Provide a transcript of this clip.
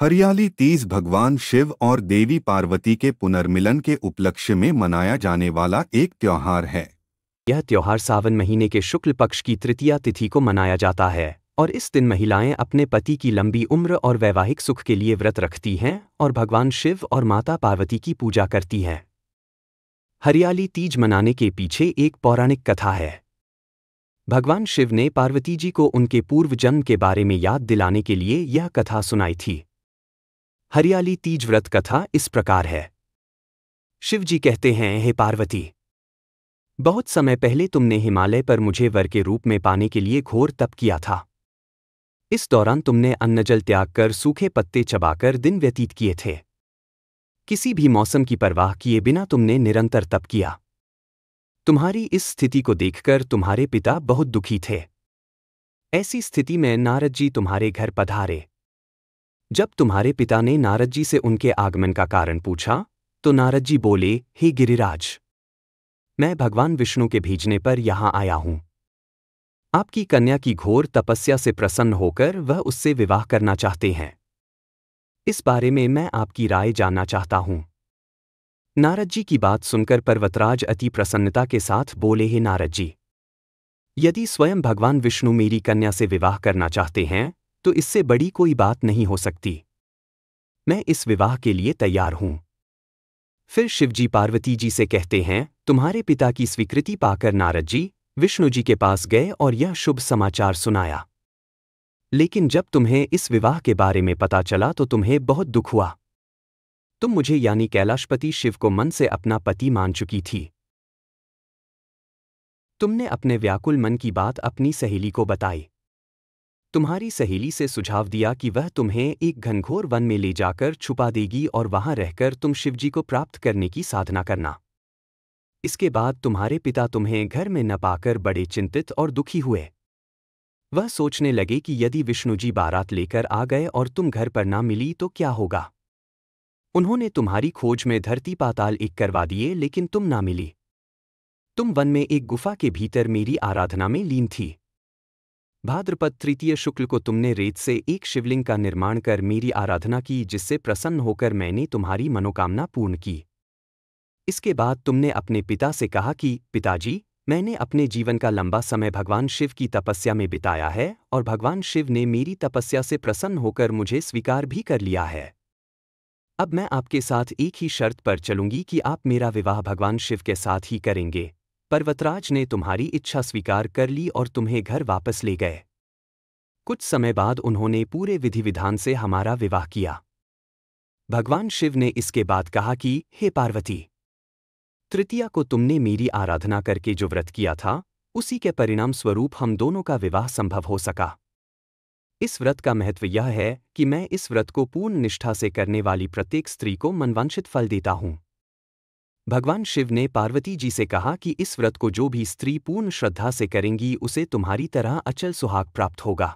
हरियाली तीज भगवान शिव और देवी पार्वती के पुनर्मिलन के उपलक्ष्य में मनाया जाने वाला एक त्योहार है। यह त्योहार सावन महीने के शुक्ल पक्ष की तृतीया तिथि को मनाया जाता है और इस दिन महिलाएं अपने पति की लंबी उम्र और वैवाहिक सुख के लिए व्रत रखती हैं और भगवान शिव और माता पार्वती की पूजा करती हैं। हरियाली तीज मनाने के पीछे एक पौराणिक कथा है। भगवान शिव ने पार्वती जी को उनके पूर्व जन्म के बारे में याद दिलाने के लिए यह कथा सुनाई थी। हरियाली तीज व्रत कथा इस प्रकार है। शिव जी कहते हैं, हे पार्वती, बहुत समय पहले तुमने हिमालय पर मुझे वर के रूप में पाने के लिए घोर तप किया था। इस दौरान तुमने अन्न जल त्याग कर सूखे पत्ते चबाकर दिन व्यतीत किए थे। किसी भी मौसम की परवाह किए बिना तुमने निरंतर तप किया। तुम्हारी इस स्थिति को देखकर तुम्हारे पिता बहुत दुखी थे। ऐसी स्थिति में नारद जी तुम्हारे घर पधारे। जब तुम्हारे पिता ने नारद जी से उनके आगमन का कारण पूछा तो नारद जी बोले, हे गिरिराज, मैं भगवान विष्णु के भेजने पर यहाँ आया हूँ। आपकी कन्या की घोर तपस्या से प्रसन्न होकर वह उससे विवाह करना चाहते हैं। इस बारे में मैं आपकी राय जानना चाहता हूँ। नारद जी की बात सुनकर पर्वतराज अति प्रसन्नता के साथ बोले, हे नारद जी, यदि स्वयं भगवान विष्णु मेरी कन्या से विवाह करना चाहते हैं तो इससे बड़ी कोई बात नहीं हो सकती। मैं इस विवाह के लिए तैयार हूँ। फिर शिवजी पार्वती जी से कहते हैं, तुम्हारे पिता की स्वीकृति पाकर नारद जी विष्णु जी के पास गए और यह शुभ समाचार सुनाया। लेकिन जब तुम्हें इस विवाह के बारे में पता चला तो तुम्हें बहुत दुख हुआ। तुम मुझे यानी कैलाशपति शिव को मन से अपना पति मान चुकी थी। तुमने अपने व्याकुल मन की बात अपनी सहेली को बताई। तुम्हारी सहेली से सुझाव दिया कि वह तुम्हें एक घनघोर वन में ले जाकर छुपा देगी और वहां रहकर तुम शिवजी को प्राप्त करने की साधना करना। इसके बाद तुम्हारे पिता तुम्हें घर में न पाकर बड़े चिंतित और दुखी हुए। वह सोचने लगे कि यदि विष्णु जी बारात लेकर आ गए और तुम घर पर ना मिली तो क्या होगा। उन्होंने तुम्हारी खोज में धरती पाताल एक करवा दिए, लेकिन तुम ना मिली। तुम वन में एक गुफा के भीतर मेरी आराधना में लीन थी। भाद्रपद तृतीय शुक्ल को तुमने रेत से एक शिवलिंग का निर्माण कर मेरी आराधना की, जिससे प्रसन्न होकर मैंने तुम्हारी मनोकामना पूर्ण की। इसके बाद तुमने अपने पिता से कहा कि पिताजी, मैंने अपने जीवन का लंबा समय भगवान शिव की तपस्या में बिताया है और भगवान शिव ने मेरी तपस्या से प्रसन्न होकर मुझे स्वीकार भी कर लिया है। अब मैं आपके साथ एक ही शर्त पर चलूंगी कि आप मेरा विवाह भगवान शिव के साथ ही करेंगे। पर्वतराज ने तुम्हारी इच्छा स्वीकार कर ली और तुम्हें घर वापस ले गए। कुछ समय बाद उन्होंने पूरे विधि विधान से हमारा विवाह किया। भगवान शिव ने इसके बाद कहा कि, हे पार्वती, तृतीया को तुमने मेरी आराधना करके जो व्रत किया था उसी के परिणाम स्वरूप हम दोनों का विवाह संभव हो सका। इस व्रत का महत्व यह है कि मैं इस व्रत को पूर्ण निष्ठा से करने वाली प्रत्येक स्त्री को मनवांछित फल देता हूँ। भगवान शिव ने पार्वती जी से कहा कि इस व्रत को जो भी स्त्री पूर्ण श्रद्धा से करेंगी उसे तुम्हारी तरह अचल सुहाग प्राप्त होगा।